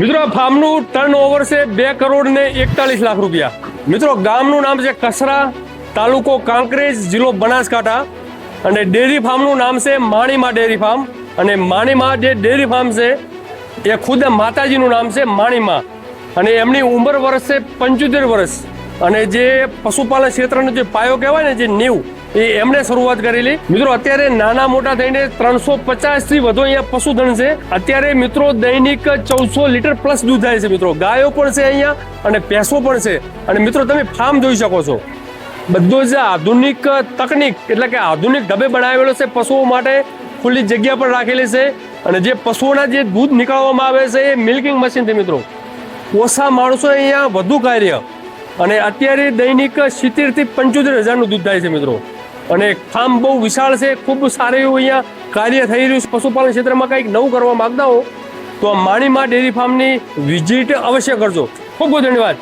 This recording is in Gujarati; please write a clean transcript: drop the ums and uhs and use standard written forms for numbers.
મિત્રો ફાર્મનું ટર્નઓવર છે 2,41,00,000 રૂપિયા। મિત્રો ગામનું નામ છે કસરા, તાલુકો કાંકરેજ, જિલ્લો બનાસકાંઠા અને ડેરી ફાર્મનું નામ છે માણીમા ડેરી ફાર્મ। અને માણીમા જે ડેરી ફાર્મ છે એ ખુદ માતાજીનું નામ છે માણીમા અને એમની ઉંમર વર્ષ છે 75 વર્ષ। અને જે પશુપાલન ક્ષેત્રનો જે પાયો કહેવાય ને, જે નીવ, એ એમણે શરૂઆત કરેલી। મિત્રો અત્યારે નાના મોટા થઈને 350 થી વધુ અહીંયા પશુધન છે। અત્યારે મિત્રો દૈનિક 1400 લીટર પ્લસ દૂધ થાય છે। મિત્રો ગાયો પણ છે અહીંયા અને ભેંસો પણ છે। અને મિત્રો તમે ફાર્મ જોઈ શકો છો, બધો જ આધુનિક તકનીક એટલે કે આધુનિક ઢબે બનાવેલો છે। પશુઓ માટે ખુલ્લી જગ્યા પણ રાખેલી છે અને જે પશુઓના જે દૂધ નીકાળવામાં આવે છે એ મિલ્કિંગ મશીનથી। મિત્રો ઓછા માણસો અહીંયા વધુ કાર્ય અને અત્યારે દૈનિક 70 થી 75,000 દૂધ થાય છે। મિત્રો અને ફાર્મ બહુ વિશાળ છે, ખૂબ સારું એવું અહીંયા કાર્ય થઈ રહ્યું છે। પશુપાલન ક્ષેત્રમાં કંઈક નવું કરવા માંગતા હો તો આ માણીમા ડેરી ફાર્મની વિઝિટ અવશ્ય કરજો। ખૂબ ખૂબ ધન્યવાદ।